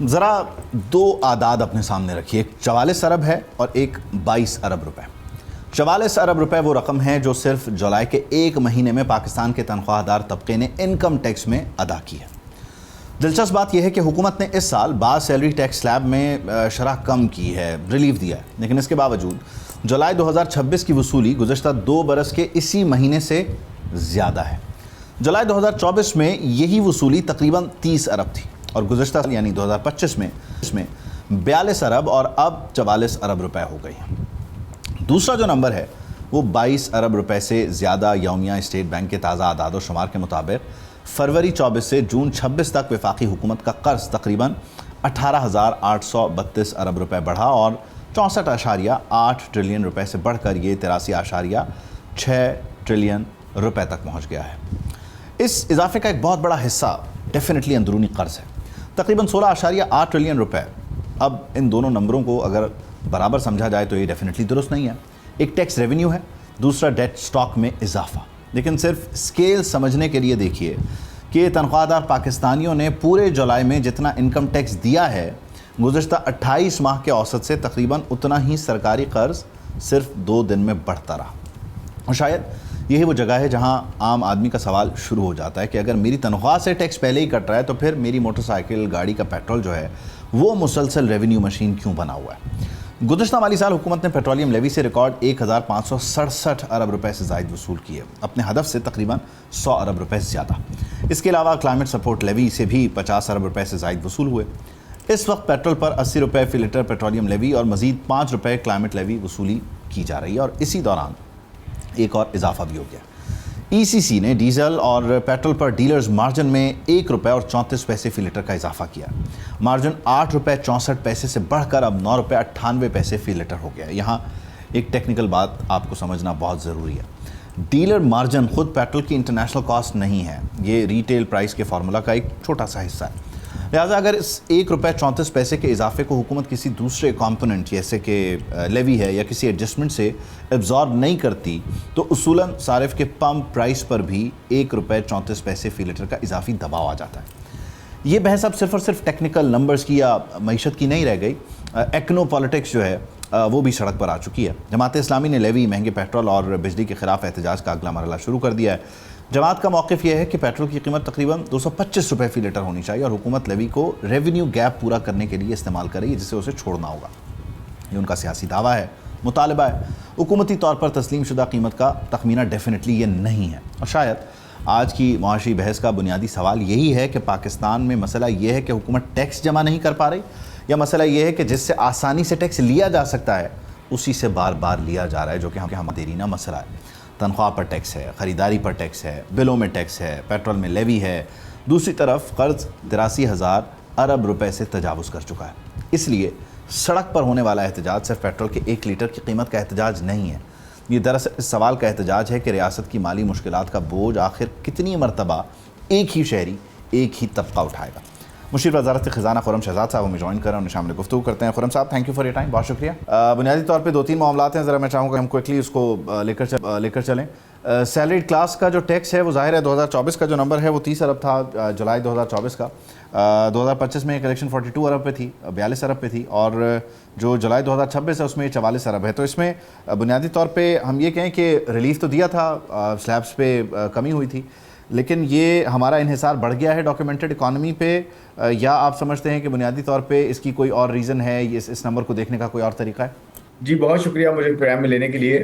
ज़रा दो आदाद अपने सामने रखिए, एक 44 अरब है और एक 22 अरब रुपए। 44 अरब रुपए वो रकम है जो सिर्फ जुलाई के एक महीने में पाकिस्तान के तनख्वाहदार तबके ने इनकम टैक्स में अदा की है। दिलचस्प बात यह है कि हुकूमत ने इस साल बाज़ सैलरी टैक्स स्लैब में शरह कम की है, रिलीफ दिया है, लेकिन इसके बावजूद जुलाई 2026 की वसूली गुज़श्ता 2 बरस के इसी महीने से ज़्यादा है। जुलाई 2024 में यही वसूली तकरीबन 30 अरब थी और गुज़श्ता यानी 2025 में इसमें 42 अरब और अब 44 अरब रुपए हो गई हैं। दूसरा जो नंबर है वो 22 अरब रुपए से ज़्यादा यौमिया स्टेट बैंक के ताज़ा आदाद शुमार के मुताबिक फरवरी 24 से जून 26 तक वफाकी हुकूमत का कर्ज तकरीबन 18,832 अरब रुपए बढ़ा और 64.8 ट्रिलियन रुपए से बढ़कर ये 83.6 ट्रिलियन रुपए तक पहुंच गया है। इस इजाफे का एक बहुत बड़ा हिस्सा डेफिनेटली अंदरूनी कर्ज है, तकरीबन 16.8 ट्रिलियन रुपए। अब इन दोनों नंबरों को अगर बराबर समझा जाए तो ये डेफिनेटली दुरुस्त नहीं है। एक टैक्स रेवेन्यू है, दूसरा डेट स्टॉक में इजाफा। लेकिन सिर्फ स्केल समझने के लिए देखिए कि तनख्वाहदार पाकिस्तानियों ने पूरे जुलाई में जितना इनकम टैक्स दिया है, गुज़श्ता 28 माह के औसत से तकरीबन उतना ही सरकारी कर्ज सिर्फ 2 दिन में बढ़ता रहा। और शायद यही वो जगह है जहां आम आदमी का सवाल शुरू हो जाता है कि अगर मेरी तनख्वाह से टैक्स पहले ही कट रहा है तो फिर मेरी मोटरसाइकिल गाड़ी का पेट्रोल जो है वो मुसलसल रेवेन्यू मशीन क्यों बना हुआ है। गुज़श्ता माली साल हुकूमत ने पेट्रोलियम लेवी से रिकॉर्ड 1567 अरब रुपए से ज़ायद वसूल किए, अपने हदफ से तकरीबन 100 अरब रुपए से ज़्यादा। इसके अलावा क्लाइमेट सपोर्ट लेवी से भी 50 अरब रुपए से ज़ायद वसूल हुए। इस वक्त पेट्रोल पर 80 रुपये फ़ी लीटर पेट्रोलियम लेवी और मज़ीद 5 रुपये क्लाइमेट लेवी वसूली की जा रही है। और इसी दौरान एक और इजाफा भी हो गया। ECC ने डीजल और पेट्रोल पर डीलर्स मार्जिन में 1 रुपये और 34 पैसे फ़ी लीटर का इजाफा किया। मार्जिन 8 रुपये 64 पैसे से बढ़कर अब 9 रुपये 98 पैसे फ़ी लीटर हो गया। यहाँ एक टेक्निकल बात आपको समझना बहुत ज़रूरी है। डीलर मार्जिन खुद पेट्रोल की इंटरनेशनल कॉस्ट नहीं है, ये रिटेल प्राइस के फार्मूला का एक छोटा सा हिस्सा है। लिहाजा अगर इस 1 रुपये 34 पैसे के इजाफे को हुकूमत किसी दूसरे कंपोनेंट जैसे कि लेवी है या किसी एडजस्टमेंट से एब्जॉर्ब नहीं करती तो उसूलन सारिफ के पम्प प्राइस पर भी 1 रुपये 34 पैसे फ़ी लीटर का इजाफी दबाव आ जाता है। ये बहस अब सिर्फ और सिर्फ टेक्निकल नंबर्स की या मईशत की नहीं रह गई, एक्नो पॉलिटिक्स जो है वो भी सड़क पर आ चुकी है। जमात इस्लामी ने लेवी, महंगे पेट्रोल और बिजली के खिलाफ एहतजाज का अगला मरहला शुरू कर दिया है। जमात का मौक़िफ़ यह है कि पेट्रोल की कीमत तकरीबन 225 रुपये फ़ी लीटर होनी चाहिए और हुकूमत लेवी को रेवेन्यू गैप पूरा करने के लिए इस्तेमाल करेगी, जिसे उसे छोड़ना होगा। ये उनका सियासी दावा है, मुतालबा है। हुकूमती तौर पर तस्लीम शुदा कीमत का तखमीना डेफिनेटली ये नहीं है। और शायद आज की मुआशी बहस का बुनियादी सवाल यही है कि पाकिस्तान में मसला ये है कि हुकूमत टैक्स जमा नहीं कर पा रही, या मसला ये है कि जिससे आसानी से टैक्स लिया जा सकता है उसी से बार बार लिया जा रहा है, जो कि हम देरीना मसला है। तनख्वाह पर टैक्स है, ख़रीदारी पर टैक्स है, बिलों में टैक्स है, पेट्रोल में लेवी है। दूसरी तरफ कर्ज 83,000 अरब रुपए से तजावुज़ कर चुका है। इसलिए सड़क पर होने वाला एहतजाज सिर्फ पेट्रोल के 1 लीटर की कीमत का एहतजाज नहीं है। ये दरअसल इस सवाल का एहतजाज है कि रियासत की माली मुश्किलात का बोझ आखिर कितनी मरतबा एक ही शहरी, एक ही तबका उठाएगा। मुशीर वज़ारत ख़ज़ाना खुर्रम शहज़ाद साहब हमें ज्वाइन करें और शामिल गुफ्तगू करते हैं। खुर्रम साहब, thank you for your time, बहुत शुक्रिया। बुनियादी तौर पे 2-3 मामलात हैं, ज़रा मैं चाहूँगा हम क्विकली उसको लेकर चलें। सैलरीड क्लास का जो टैक्स है वो ज़ाहिर है 2024 का जो नंबर है वो 30 अरब था जुलाई 2024 का। 2025 में कलेक्शन 42 अरब पे थी, 42 अरब पे थी, और जो जुलाई 2026 है उसमें 44 अरब है। तो इसमें बुनियादी तौर पे हम ये कहें कि रिलीफ तो दिया था, स्लैब्स पे कमी हुई थी, लेकिन ये हमारा इन्हिसार बढ़ गया है डॉक्यूमेंटेड इकॉनमी पे, या आप समझते हैं कि बुनियादी तौर पे इसकी कोई और रीज़न है, इस नंबर को देखने का कोई और तरीका है? जी, बहुत शुक्रिया मुझे प्रोग्राम में लेने के लिए।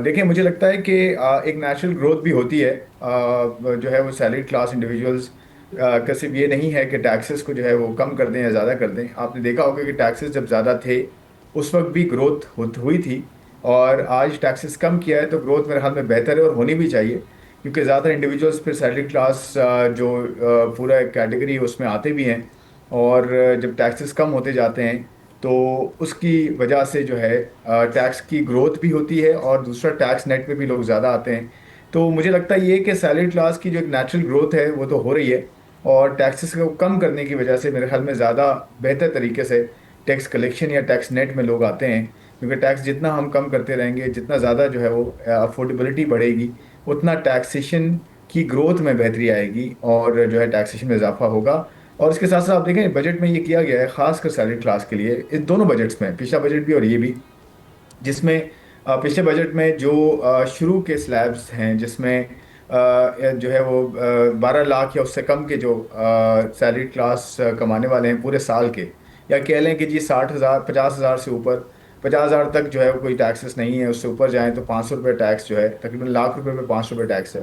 देखिए, मुझे लगता है कि एक नेचुरल ग्रोथ भी होती है जो है वो सैलरी क्लास इंडिविजुअल्स का सिर्फ ये नहीं है कि टैक्सेस को जो है वो कम कर दें या ज़्यादा कर दें। आपने देखा होगा कि टैक्सेस जब ज़्यादा थे उस वक्त भी ग्रोथ हुई थी, और आज टैक्सेस कम किया है तो ग्रोथ मेरे ख्याल में बेहतर है और होनी भी चाहिए, क्योंकि ज़्यादातर इंडिविजुअल्स फिर सैलरी क्लास जो पूरा कैटेगरी उसमें आते भी हैं, और जब टैक्सेस कम होते जाते हैं तो उसकी वजह से जो है टैक्स की ग्रोथ भी होती है, और दूसरा टैक्स नेट पे भी लोग ज़्यादा आते हैं। तो मुझे लगता है ये कि सैलरी क्लास की जो एक नेचुरल ग्रोथ है वो तो हो रही है, और टैक्सेस को कम करने की वजह से मेरे ख्याल में ज़्यादा बेहतर तरीके से टैक्स कलेक्शन या टैक्स नेट में लोग आते हैं, क्योंकि टैक्स जितना हम कम करते रहेंगे, जितना ज़्यादा जो है वो अफोर्डेबिलिटी बढ़ेगी, उतना टैक्सेशन की ग्रोथ में बेहतरी आएगी और जो है टैक्सेशन में इजाफा होगा। और इसके साथ साथ आप देखें बजट में ये किया गया है खासकर सैलरी क्लास के लिए, इस दोनों बजट्स में, पिछला बजट भी और ये भी, जिसमें पिछले बजट में जो शुरू के स्लैब्स हैं जिसमें जो है वो 12 लाख या उससे कम के जो सैलरी क्लास कमाने वाले हैं पूरे साल के, या कह लें कि जी 60,000 50,000 से ऊपर, 50,000 तक जो है वो कोई टैक्सेस नहीं है, उससे ऊपर जाएं तो 500 रुपये टैक्स जो है, तकरीबन लाख रुपए पे 500 रुपये टैक्स है।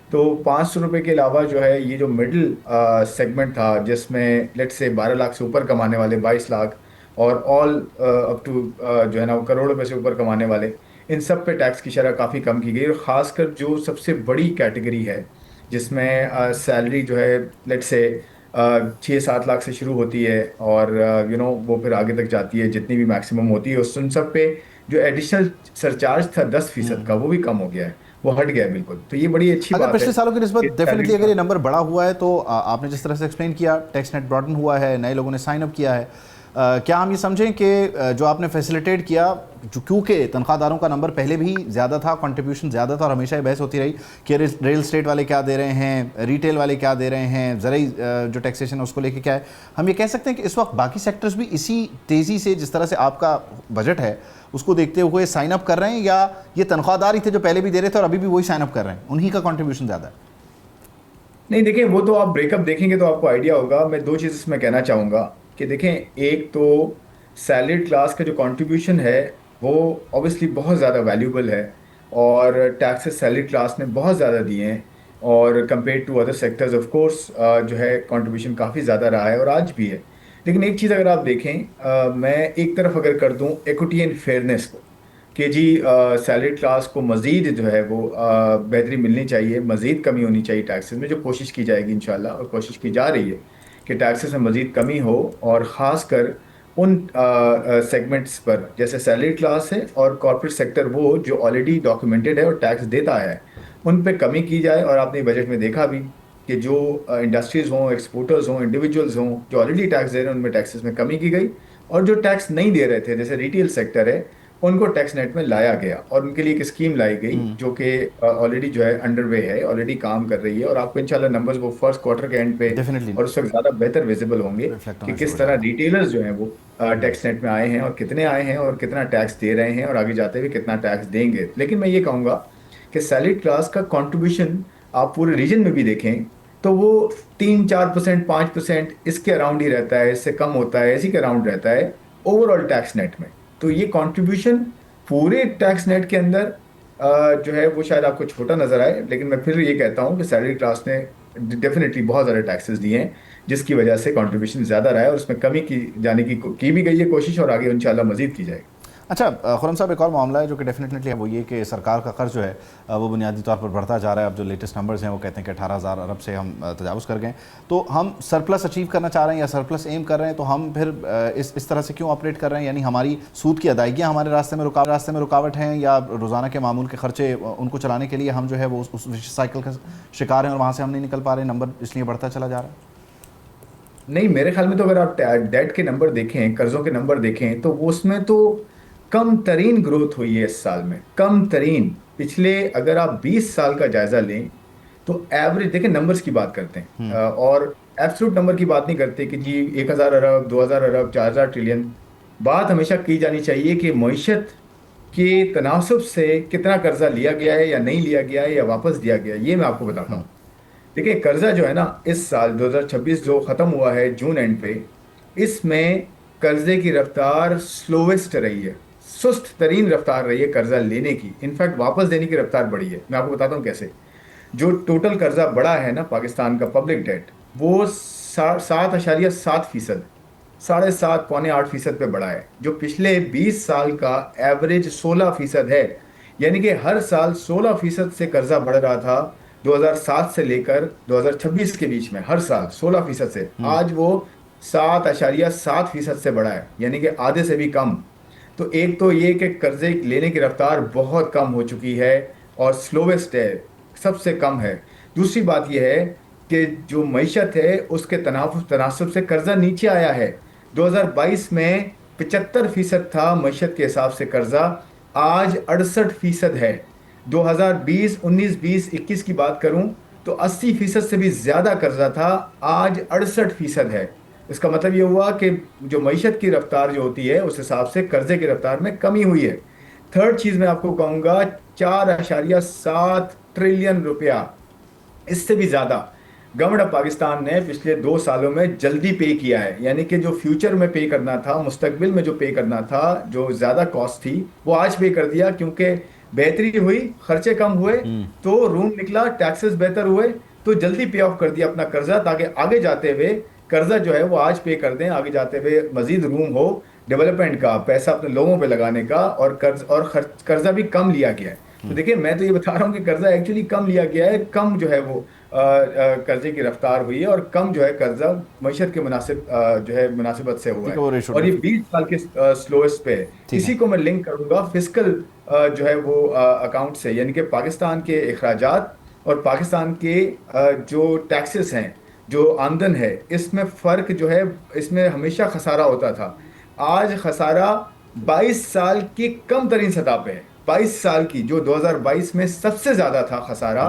तो 500 रुपये के अलावा जो है ये जो मिडिल सेगमेंट था जिसमें लेट से 12 लाख से ऊपर कमाने वाले, 22 लाख, और ऑल अप टू जो है ना वो करोड़ रुपए से ऊपर कमाने वाले, इन सब पे टैक्स की शरह काफ़ी कम की गई। और ख़ासकर जो सबसे बड़ी कैटेगरी है जिसमें सैलरी जो है लेट से 6-7 लाख से शुरू होती है और वो फिर आगे तक जाती है जितनी भी मैक्सिमम होती है, उस उन सब पे जो एडिशनल सरचार्ज था 10% का, वो भी कम हो गया है, वो हट गया है बिल्कुल। तो ये बड़ी अच्छी अगर बात पिछले है सालों की कि निस्बत डेफिनेटली सैलरी अगर ये का। नंबर बढ़ा हुआ है तो आपने जिस तरह से एक्सप्लेन किया, टैक्स नेट ब्रॉडन हुआ है, नए लोगों ने साइन अप किया है, क्या हम ये समझें कि जो आपने फैसिलिटेट किया, जो क्योंकि तनख्वाहदारों का नंबर पहले भी ज़्यादा था, कंट्रीब्यूशन ज़्यादा था और हमेशा ये बहस होती रही कि रियल एस्टेट वाले क्या दे रहे हैं, रिटेल वाले क्या दे रहे हैं, ज़रूरी जो टैक्सेशन है उसको लेके क्या है, हम ये कह सकते हैं कि इस वक्त बाकी सेक्टर्स भी इसी तेज़ी से जिस तरह से आपका बजट है उसको देखते हुए साइन अप कर रहे हैं, या ये तनख्वाहदार ही थे जो पहले भी दे रहे थे और अभी भी वही साइन अप कर रहे हैं, उन्हीं का कॉन्ट्रीब्यूशन ज़्यादा है? नहीं देखें, वो तो आप ब्रेकअप देखेंगे तो आपको आइडिया होगा। मैं दो चीज़ इसमें कहना चाहूँगा कि देखें, एक तो सैलरीड क्लास का जो कंट्रीब्यूशन है वो ऑब्वियसली बहुत ज़्यादा वैल्यूबल है, और टैक्सेस सैलरी क्लास ने बहुत ज़्यादा दिए हैं, और compare to other sectors of course जो है कंट्रीब्यूशन काफ़ी ज़्यादा रहा है और आज भी है। लेकिन एक चीज़ अगर आप देखें, मैं एक तरफ अगर कर दूं इक्विटी एंड फेयरनेस को, कि जी सैलरी क्लास को मज़ीद जो है वो बेहतरी मिलनी चाहिए, मज़ीद कमी होनी चाहिए टैक्सेस में, जो कोशिश की जाएगी इंशाल्लाह, और कोशिश की जा रही है कि टैक्सेस में मज़ीद कमी हो, और ख़ासकर उन सेगमेंट्स पर जैसे सैलरी क्लास है और कॉर्पोरेट सेक्टर वो जो ऑलरेडी डॉक्यूमेंटेड है और टैक्स देता है, उन पे कमी की जाए। और आपने बजट में देखा भी कि जो इंडस्ट्रीज़ हों, एक्सपोर्टर्स हों, इंडिविजुअल्स हों जो ऑलरेडी टैक्स दे रहे हैं, उनमें टैक्सेस में कमी की गई, और जो टैक्स नहीं दे रहे थे जैसे रिटेल सेक्टर है, उनको टैक्स नेट में लाया गया, और उनके लिए एक स्कीम लाई गई जो कि ऑलरेडी जो है अंडर वे है, ऑलरेडी काम कर रही है, और आपको इंशाल्लाह नंबर्स वो फर्स्ट क्वार्टर के एंड पे डेफिनेटली और उस वक्त ज़्यादा बेहतर विजिबल होंगे रिफ्लेक्ट कि होना शुरू किस हो तरह जाएगा। रिटेलर्स जो हैं वो टैक्स नेट में आए हैं, और कितने आए हैं, और कितना टैक्स दे रहे हैं, और आगे जाते हुए कितना टैक्स देंगे। लेकिन मैं ये कहूँगा कि सैलरी क्लास का कंट्रीब्यूशन आप पूरे रीजन में भी देखें तो वो 3-4%, 5% इसके अराउंड ही रहता है, इससे कम होता है, इसी के अराउंड रहता है ओवरऑल टैक्स नेट में। तो ये कंट्रीब्यूशन पूरे टैक्स नेट के अंदर जो है वो शायद आपको छोटा नजर आए, लेकिन मैं फिर ये कहता हूँ कि सैलरी क्लास ने डेफिनेटली बहुत ज़्यादा टैक्सेस दिए हैं, जिसकी वजह से कंट्रीब्यूशन ज़्यादा रहा है, और उसमें कमी की जाने की भी गई है कोशिश, और आगे इंशाल्लाह मजीद की जाएगी। अच्छा खुरम साहब, एक और मामला है जो कि डेफिनेटली है, वो ये कि सरकार का कर्ज जो है वो बुनियादी तौर पर बढ़ता जा रहा है। अब जो लेटेस्ट नंबर्स हैं वो कहते हैं कि 18,000 अरब से हम तजावुज़ कर गए, तो हम सरप्लस अचीव करना चाह रहे हैं या सरप्लस एम कर रहे हैं, तो हम फिर इस तरह से क्यों ऑपरेट कर रहे हैं? यानी हमारी सूद की अदायगियाँ हमारे रास्ते में रुकावट हैं, या रोज़ाना के मामूल के खर्चे उनको चलाने के लिए हम जो है वो उस साइकिल का शिकार हैं और वहाँ से हम नहीं निकल पा रहे, नंबर इसलिए बढ़ता चला जा रहा है? नहीं, मेरे ख्याल में तो अगर आप डेट के नंबर देखें, कर्जों के नंबर देखें, तो वो उसमें तो कम तरीन ग्रोथ हुई है इस साल में, कम तरीन। पिछले अगर आप 20 साल का जायजा लें तो एवरेज देखें, नंबर्स की बात करते हैं और एब्सोल्यूट नंबर की बात नहीं करते कि जी 1,000 अरब, 2,000 अरब, 4,000 ट्रिलियन। बात हमेशा की जानी चाहिए कि मईशत के तनासब से कितना कर्जा लिया गया है या नहीं लिया गया है या वापस दिया गया है। ये मैं आपको बताता हूँ। देखिए, कर्जा जो है ना, इस साल 2026 जो ख़त्म हुआ है जून एंड पे, इसमें कर्जे की रफ्तार स्लोवेस्ट रही है, सुस्त तरीन रफ्तार रही है कर्जा लेने की। इनफैक्ट वापस देने की रफ्तार बढ़ी है। मैं आपको बताता हूँ कैसे। जो टोटल कर्जा बढ़ा है ना पाकिस्तान का पब्लिक डेट, वो 7.7%, 7.5 पौने 8% पे बढ़ा है, जो पिछले 20 साल का एवरेज 16% है। यानी कि हर साल 16% से कर्जा बढ़ रहा था 2007 से लेकर 2026 के बीच में, हर साल 16% से। आज वो 7.7% से बढ़ा है, यानी कि आधे से भी कम। तो एक तो ये कि कर्जे लेने की रफ्तार बहुत कम हो चुकी है और स्लोवेस्ट है, सबसे कम है। दूसरी बात यह है कि जो मईशत है उसके तनासब से कर्जा नीचे आया है। 2022 में 75% था मईशत के हिसाब से कर्जा, आज 68% है। 2020, 19, 20, 21 की बात करूं तो 80% से भी ज़्यादा कर्जा था, आज 68% है। इसका मतलब ये हुआ कि जो मईशत की रफ्तार जो होती है उस हिसाब से कर्जे की रफ्तार में कमी हुई है। थर्ड चीज़ मैं आपको कहूँगा, 4.7 ट्रिलियन रुपया, इससे भी ज़्यादा गवर्नमेंट ऑफ पाकिस्तान ने पिछले 2 सालों में जल्दी पे किया है। यानी कि जो फ्यूचर में पे करना था, मुस्तकबिल में जो पे करना था, जो ज़्यादा कॉस्ट थी, वो आज पे कर दिया, क्योंकि बेहतरी हुई, खर्चे कम हुए, तो रूम निकला, टैक्सेस बेहतर हुए, तो जल्दी पे ऑफ कर दिया अपना कर्जा, ताकि आगे जाते हुए कर्जा जो है वो आज पे कर दें, आगे जाते हुए मजीद रूम हो डेवलपमेंट का, पैसा अपने लोगों पे लगाने का, और कर्जा भी कम लिया गया है। तो देखिए, मैं तो ये बता रहा हूँ कि कर्जा एक्चुअली कम लिया गया है, कम जो है वो कर्जे की रफ्तार हुई है, और कम जो है कर्जा मईशत के मुनासिब जो है मुनासिबत से हुआ ठीक है, है, वो रेशो और ये 20 साल के स्लोएस्ट पे है। ठीक इसी है। को मैं लिंक करूंगा फिस्कल जो है वो अकाउंट से, यानी कि पाकिस्तान के अखराजात और पाकिस्तान के जो टैक्सेस हैं, जो आमदन है, इसमें फ़र्क जो है, इसमें हमेशा खसारा होता था। आज खसारा 22 साल की कम तरीन सतह पे है। 22 साल की, जो 2022 में सबसे ज़्यादा था खसारा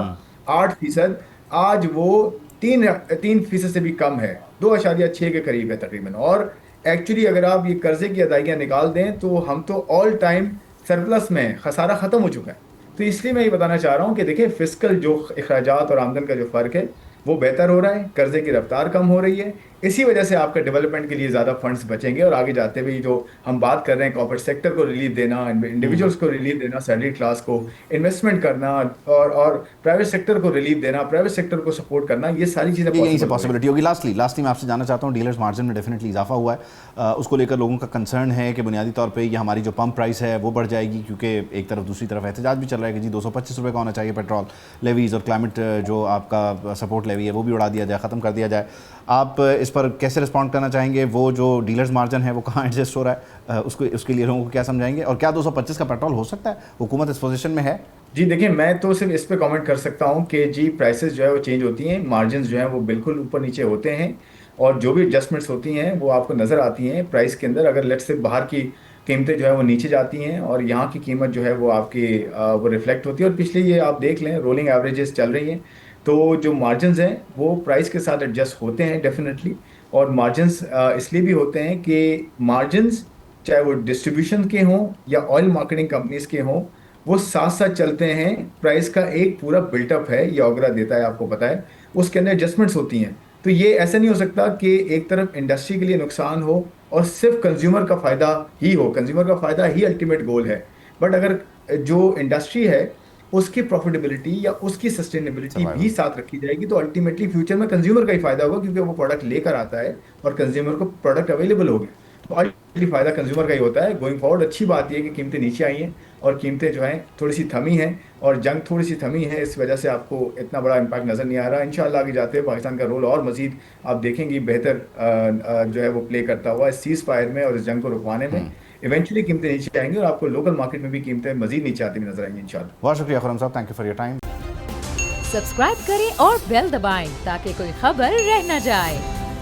8%, आज वो 3% से भी कम है, 2.6 के करीब है तकरीबन। और एक्चुअली अगर आप ये कर्जे की अदायगियाँ निकाल दें तो हम तो ऑल टाइम सरप्लस में हैं, खसारा ख़त्म हो चुका है। तो इसलिए मैं ये बताना चाह रहा हूँ कि देखिए, फिस्कल जो अखराजात और आमदन का जो फ़र्क है वो बेहतर हो रहा है, कर्जे की रफ्तार कम हो रही है। इसी वजह से आपका डेवलपमेंट के लिए ज़्यादा फंड्स बचेंगे, और आगे जाते हुए जो हम बात कर रहे हैं, कॉर्पोरेट सेक्टर को रिलीफ देना, इंडिविजुअल्स को रिलीफ देना, सैलरी क्लास को इन्वेस्टमेंट करना, और प्राइवेट सेक्टर को रिलीफ देना, प्राइवेट सेक्टर को सपोर्ट करना, ये सारी चीज़ें यहीं से पॉसिबिलिटी होगी। लास्टली मैं आपसे जानना चाहता हूँ, डीलर्स मार्जिन में डेफिनेटली इजाफा हुआ है, उसको लेकर लोगों का कंसर्न है कि बुनियादी तौर पे ये हमारी जो पंप प्राइस है वो बढ़ जाएगी, क्योंकि एक तरफ दूसरी तरफ एहतजाज भी चल रहा है कि जी 225 रुपये का होना चाहिए पेट्रोल लेवीज़, और क्लाइमेट जो आपका सपोर्ट लेवी है वो भी उड़ा दिया जाए, ख़त्म कर दिया जाए। आप इस पर कैसे रिस्पॉन्ड करना चाहेंगे? वो जो डीलर्स मार्जिन है वो कहाँ एडजस्ट हो रहा है, उसके लिए लोगों को क्या समझाएंगे, और क्या 225 का पेट्रोल हो सकता है? हुकूमत इस पोजीशन में है? जी देखिए, मैं तो सिर्फ इस पे कमेंट कर सकता हूँ कि जी प्राइसेस जो है वो चेंज होती हैं, मार्जिन जो है वो बिल्कुल ऊपर नीचे होते हैं, और जो भी एडजस्टमेंट्स होती हैं वो आपको नज़र आती हैं प्राइस के अंदर। अगर लेट्स से बाहर की कीमतें जो है वो नीचे जाती हैं और यहाँ की कीमत जो है वो आपकी वो रिफ्लेक्ट होती है, और पिछले ये आप देख लें रोलिंग एवरेजेस चल रही हैं, तो जो मार्जिन्स हैं वो प्राइस के साथ एडजस्ट होते हैं डेफिनेटली। और मार्जिन्स इसलिए भी होते हैं कि मार्जिन्स चाहे वो डिस्ट्रीब्यूशन के हों या ऑयल मार्केटिंग कंपनीज के हों, वो साथ साथ चलते हैं। प्राइस का एक पूरा बिल्टअप है, ये ऑगरा देता है, आपको पता है, उसके अंदर एडजस्टमेंट्स होती हैं। तो ये ऐसा नहीं हो सकता कि एक तरफ इंडस्ट्री के लिए नुकसान हो और सिर्फ कंज्यूमर का फ़ायदा ही हो, कंज्यूमर का फ़ायदा ही अल्टीमेट गोल है। बट अगर जो इंडस्ट्री है उसकी प्रॉफिटेबिलिटी या उसकी सस्टेनेबिलिटी भी साथ रखी जाएगी, तो अल्टीमेटली फ्यूचर में कंज्यूमर का ही फायदा होगा, क्योंकि वो प्रोडक्ट लेकर आता है और कंज्यूमर को प्रोडक्ट अवेलेबल हो गया, तो अल्टीमेटली फायदा कंज्यूमर का ही होता है। गोइंग फॉरवर्ड अच्छी बात यह है कि कीमतें नीचे आई हैं, और कीमतें जो हैं थोड़ी सी थमी हैं, और जंग थोड़ी सी थमी है, इस वजह से आपको इतना बड़ा इम्पैक्ट नज़र नहीं आ रहा। इंशाल्लाह आगे जाते हुए पाकिस्तान का रोल और मजीद आप देखेंगे बेहतर जो है वो प्ले करता हुआ इस सीज़ फायर में और इस जंग को रुकवाने में। इवेंचुअली कीमतें नीचे आएंगी और आपको लोकल मार्केट में भी कीमतें मजीद नीचे आती हुई नजर आएंगी इंशाल्लाह। बहुत शुक्रिया खुर्रम साहब, thank you for your time. Subscribe करें और बेल दबाएं ताकि कोई खबर रह न जाए।